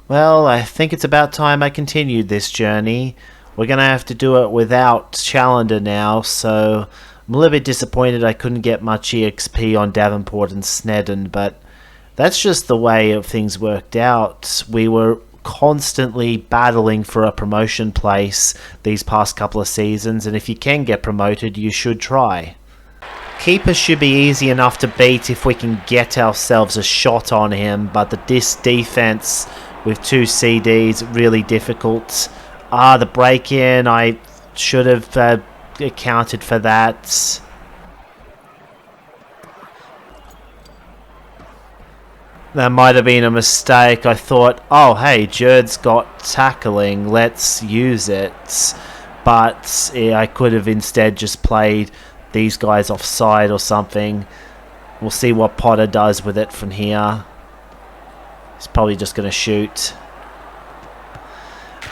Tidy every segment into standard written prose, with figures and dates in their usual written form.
Well, I think it's about time I continued this journey. We're going to have to do it without Challenger now, so I'm a little bit disappointed I couldn't get much EXP on Davenport and Snedden, but that's just the way of things worked out. We were constantly battling for a promotion place these past couple of seasons, and if you can get promoted, you should try. Keeper should be easy enough to beat if we can get ourselves a shot on him, but this defense with 2 CDs, really difficult. The break-in, I should have accounted for that. That might have been a mistake. I thought, oh hey, Jerd's got tackling, let's use it. But I could have instead just played these guys offside or something. We'll see what Potter does with it from here. He's probably just going to shoot.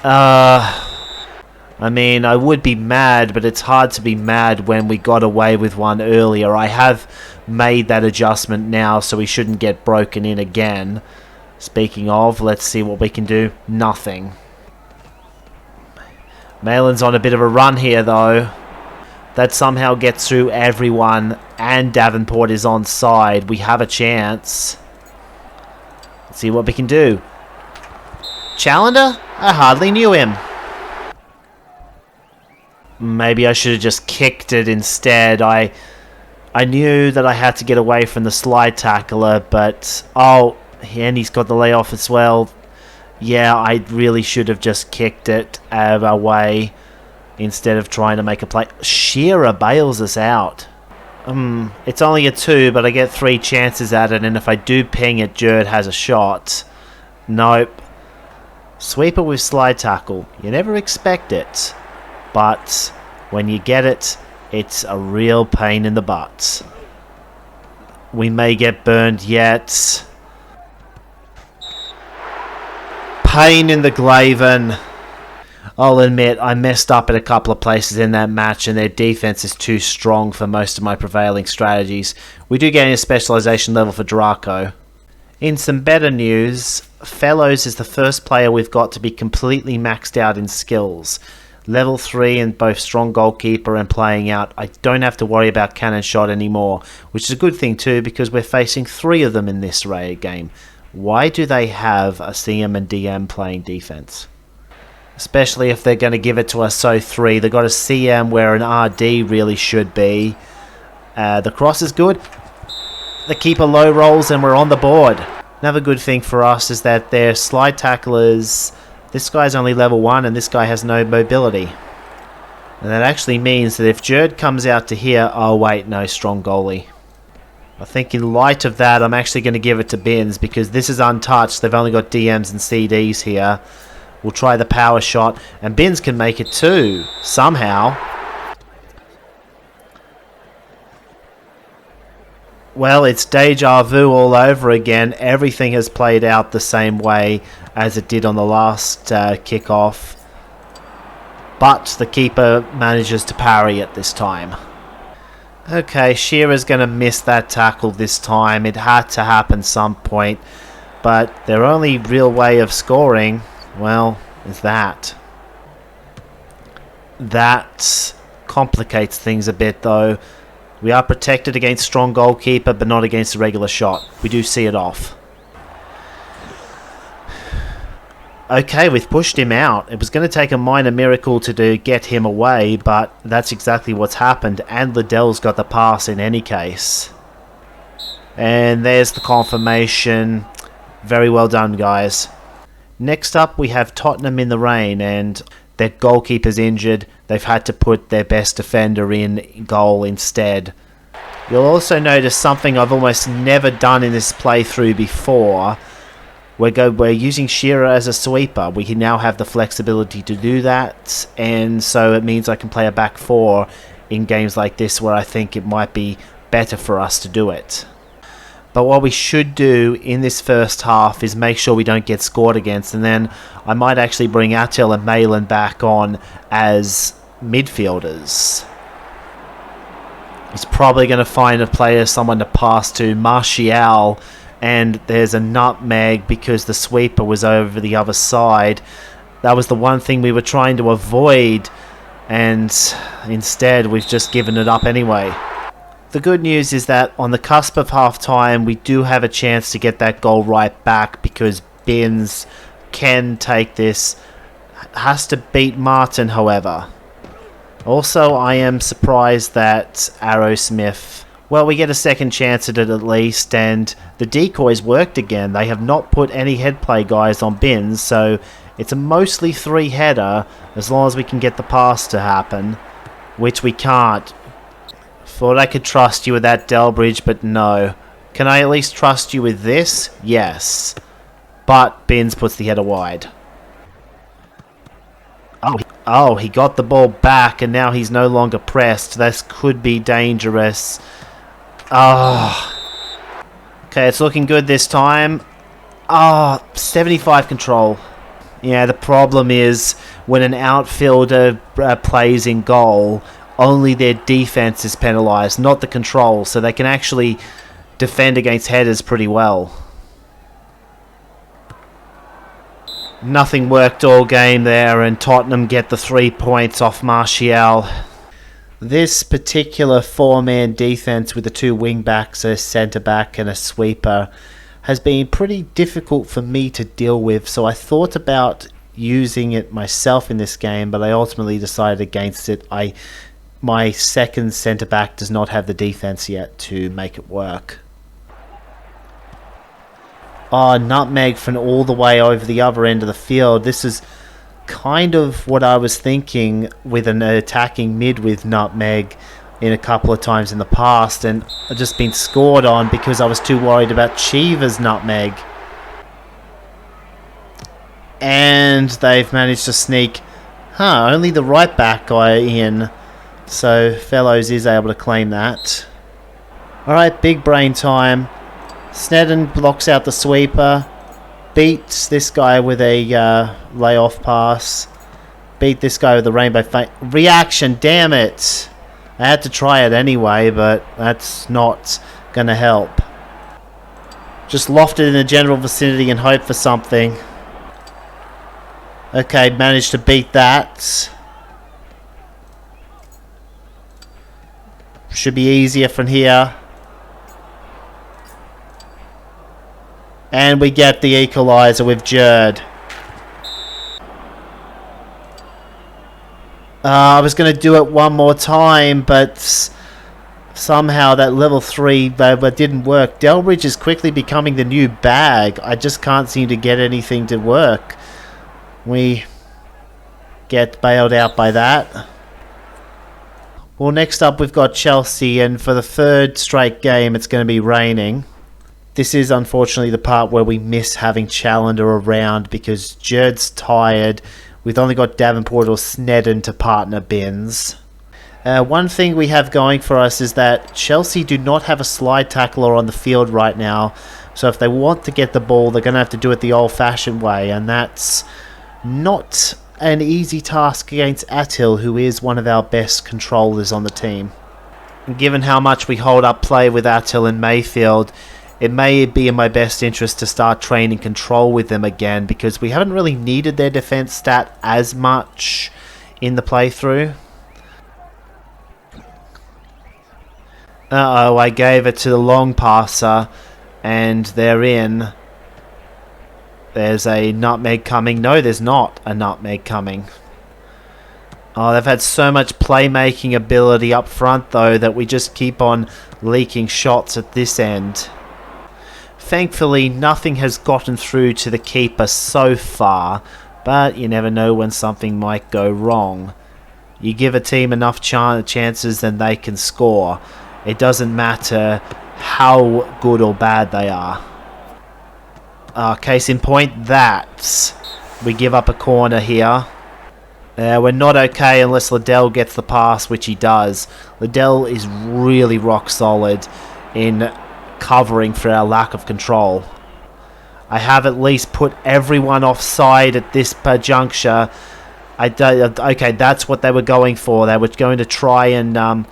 I mean, I would be mad, but it's hard to be mad when we got away with one earlier. I have made that adjustment now, so we shouldn't get broken in again. Speaking of, let's see what we can do. Nothing. Malin's on a bit of a run here, though. That somehow gets through everyone, and Davenport is onside. We have a chance. Let's see what we can do. Challenger? I hardly knew him. Maybe I should have just kicked it instead. I knew that I had to get away from the slide tackler, but... Oh, and he's got the layoff as well. Yeah, I really should have just kicked it out of our way instead of trying to make a play. Shearer bails us out. It's only a 2, but I get 3 chances at it, and if I do ping it, Jerd has a shot. Nope. Sweeper with slide tackle. You never expect it, but when you get it, it's a real pain in the butt. We may get burned yet. Pain in the Glaven. I'll admit, I messed up at a couple of places in that match, and their defense is too strong for most of my prevailing strategies. We do get a specialization level for Draco. In some better news, Fellows is the first player we've got to be completely maxed out in skills. Level 3 in both strong goalkeeper and playing out. I don't have to worry about cannon shot anymore, which is a good thing too, because we're facing 3 of them in this raid game. Why do they have a CM and DM playing defense? Especially if they're going to give it to us so 3. They've got a CM where an RD really should be. The cross is good. The keeper low rolls and we're on the board. Another good thing for us is that their slide tacklers... This guy's only level 1 and this guy has no mobility. And that actually means that if Jerd comes out to here... Oh wait, no, strong goalie. I think in light of that, I'm actually going to give it to Bins because this is untouched. They've only got DMs and CDs here. We'll try the power shot, and Bins can make it too, somehow. Well, it's deja vu all over again. Everything has played out the same way as it did on the last kickoff. But the keeper manages to parry it this time. Okay, Shearer's going to miss that tackle this time. It had to happen some point. But their only real way of scoring... Well, is that. That complicates things a bit, though. We are protected against strong goalkeeper, but not against a regular shot. We do see it off. Okay, we've pushed him out. It was going to take a minor miracle to get him away, but that's exactly what's happened. And Liddell's got the pass in any case. And there's the confirmation. Very well done, guys. Next up, we have Tottenham in the rain, and their goalkeeper's injured. They've had to put their best defender in goal instead. You'll also notice something I've almost never done in this playthrough before. We're using Shearer as a sweeper. We can now have the flexibility to do that, and so it means I can play a back 4 in games like this where I think it might be better for us to do it. But what we should do in this first half is make sure we don't get scored against, and then I might actually bring Attil and Malin back on as midfielders. He's probably going to find a player, someone to pass to. Martial and there's a nutmeg because the sweeper was over the other side. That was the one thing we were trying to avoid, and instead we've just given it up anyway. The good news is that on the cusp of half-time, we do have a chance to get that goal right back because Binns can take this. Has to beat Martin, however. Also, I am surprised that Arrowsmith... Well, we get a second chance at it at least, and the decoys worked again. They have not put any head play guys on Binns, so it's a mostly three-header as long as we can get the pass to happen, which we can't. Thought I could trust you with that, Delbridge, but no. Can I at least trust you with this? Yes. But Binns puts the header wide. Oh, he got the ball back, and now he's no longer pressed. This could be dangerous. Oh. Okay, it's looking good this time. 75 control. Yeah, the problem is when an outfielder plays in goal, only their defense is penalised, not the control, so they can actually defend against headers pretty well. Nothing worked all game there, and Tottenham get the 3 points off Martial. This particular four-man defence with the two wing-backs, a centre-back and a sweeper, has been pretty difficult for me to deal with, so I thought about using it myself in this game, but I ultimately decided against it. My second centre-back does not have the defence yet to make it work. Nutmeg from all the way over the other end of the field. This is kind of what I was thinking with an attacking mid with Nutmeg in a couple of times in the past, and I've just been scored on because I was too worried about Cheever's Nutmeg. And they've managed to sneak only the right back guy in, so Fellows is able to claim that. Alright, big brain time. Snedden blocks out the sweeper, beats this guy with a layoff pass, beat this guy with the rainbow reaction, damn it! I had to try it anyway, but that's not going to help. Just loft it in the general vicinity and hope for something. Okay, managed to beat that. Should be easier from here. And we get the equaliser with Jerd. I was going to do it one more time, but somehow that level 3 didn't work. Delbridge is quickly becoming the new bag. I just can't seem to get anything to work. We get bailed out by that. Well, next up we've got Chelsea, and for the third straight game it's going to be raining. This is unfortunately the part where we miss having Challender around because Jerd's tired. We've only got Davenport or Snedden to partner Binns. One thing we have going for us is that Chelsea do not have a slide tackler on the field right now. So if they want to get the ball, they're going to have to do it the old-fashioned way. And that's not an easy task against Attil, who is one of our best controllers on the team. And given how much we hold up play with Attil and Mayfield, it may be in my best interest to start training control with them again because we haven't really needed their defense stat as much in the playthrough. Uh-oh, I gave it to the long passer and they're in. There's a nutmeg coming. No, there's not a nutmeg coming. Oh, they've had so much playmaking ability up front though that we just keep on leaking shots at this end. Thankfully, nothing has gotten through to the keeper so far, but you never know when something might go wrong. You give a team enough chances, then they can score. It doesn't matter how good or bad they are. Case in point, that. We give up a corner here. We're not okay unless Liddell gets the pass, which he does. Liddell is really rock solid in covering for our lack of control. I have at least put everyone offside at this juncture. Okay, that's what they were going for. They were going to try and...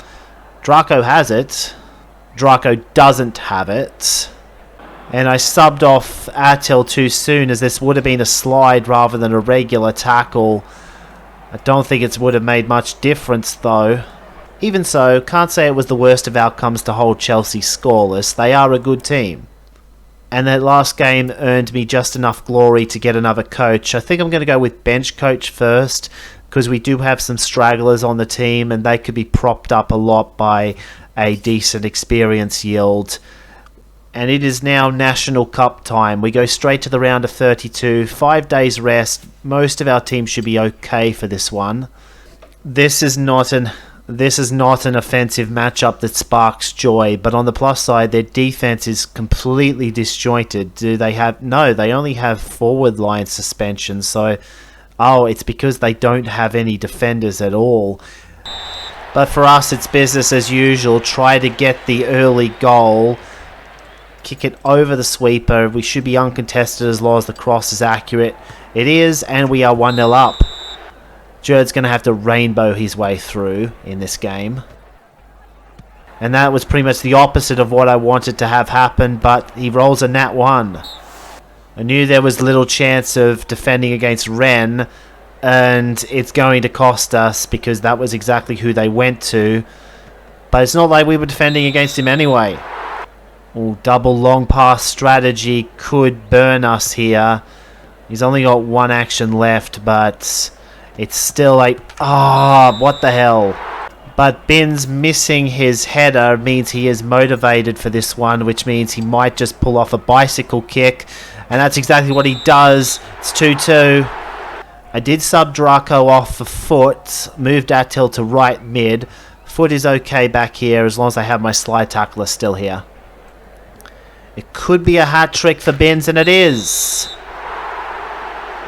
Draco has it. Draco doesn't have it. And I subbed off Attil too soon, as this would have been a slide rather than a regular tackle. I don't think it would have made much difference though. Even so, can't say it was the worst of outcomes to hold Chelsea scoreless. They are a good team. And that last game earned me just enough glory to get another coach. I think I'm going to go with bench coach first, because we do have some stragglers on the team and they could be propped up a lot by a decent experience yield. And it is now National Cup time. We go straight to the round of 32. 5 days rest. Most of our team should be okay for this one. This is not an offensive matchup that sparks joy, but on the plus side, their defense is completely disjointed. Do they have... No, they only have forward line suspension, so... Oh, it's because they don't have any defenders at all. But for us, it's business as usual. Try to get the early goal. Kick it over the sweeper. We should be uncontested as long as the cross is accurate. It is, and we are 1-0 up. Jerd's going to have to rainbow his way through in this game. And that was pretty much the opposite of what I wanted to have happen, but he rolls a nat 1. I knew there was little chance of defending against Rennes, and it's going to cost us because that was exactly who they went to. But it's not like we were defending against him anyway. Ooh, double long pass strategy could burn us here. He's only got one action left, but it's still like... Ah, what the hell? But Bin's missing his header means he is motivated for this one, which means he might just pull off a bicycle kick. And that's exactly what he does. It's 2-2. I did sub Draco off for Foot. Moved Attil to right mid. Foot is okay back here as long as I have my slide tackler still here. It could be a hat trick for Binns, and it is.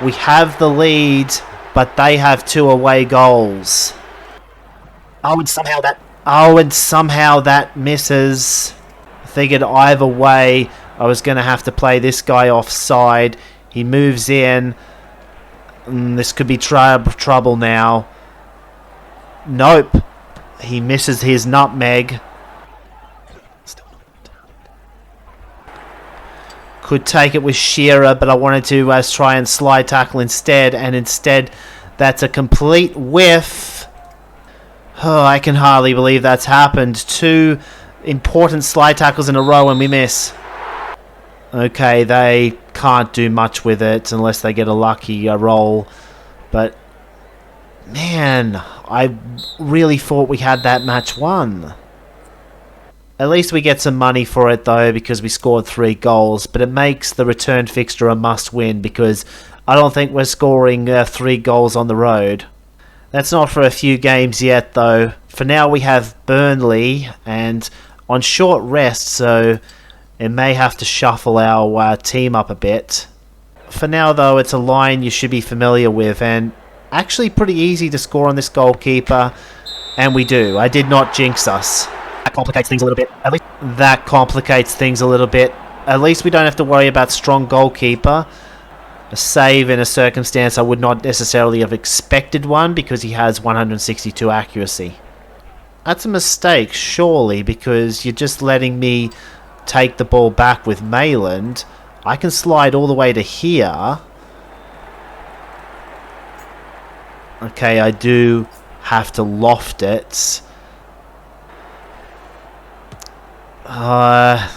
We have the lead, but they have 2 away goals. Oh, and somehow that misses. I figured either way I was going to have to play this guy offside. He moves in. This could be trouble now. Nope. He misses his nutmeg. Could take it with Shearer, but I wanted to try and slide tackle instead, and instead that's a complete whiff. Oh, I can hardly believe that's happened. 2 important slide tackles in a row and we miss. Okay, they can't do much with it unless they get a lucky roll. But, man, I really thought we had that match won. At least we get some money for it though, because we scored 3 goals, but it makes the return fixture a must-win because I don't think we're scoring 3 goals on the road. That's not for a few games yet though. For now we have Burnley and on short rest, so it may have to shuffle our team up a bit. For now though, it's a line you should be familiar with and actually pretty easy to score on this goalkeeper, and we do. I did not jinx us. That complicates things a little bit. At least we don't have to worry about strong goalkeeper. A save in a circumstance I would not necessarily have expected one because he has 162 accuracy. That's a mistake, surely, because you're just letting me take the ball back with Mayland. I can slide all the way to here. Okay, I do have to loft it. I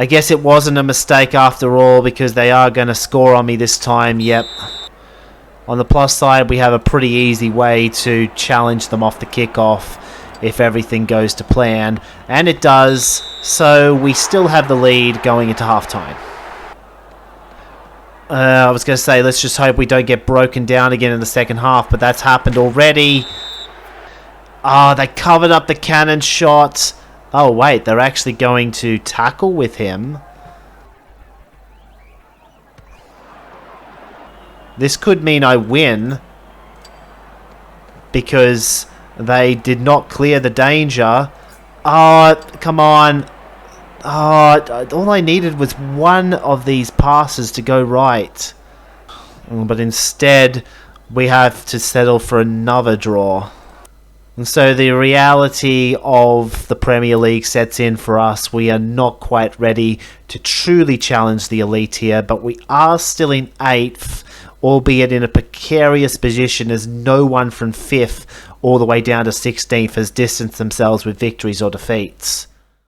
guess it wasn't a mistake after all because they are going to score on me this time, yep. On the plus side, we have a pretty easy way to challenge them off the kickoff if everything goes to plan. And it does, so we still have the lead going into halftime. I was going to say, let's just hope we don't get broken down again in the second half, but that's happened already. Ah, they covered up the cannon shot. Oh wait, they're actually going to tackle with him. This could mean I win because they did not clear the danger. Oh, come on. Oh, all I needed was one of these passes to go right. But instead, we have to settle for another draw. And so the reality of the Premier League sets in for us. We are not quite ready to truly challenge the elite here, but we are still in 8th, albeit in a precarious position as no one from 5th all the way down to 16th has distanced themselves with victories or defeats.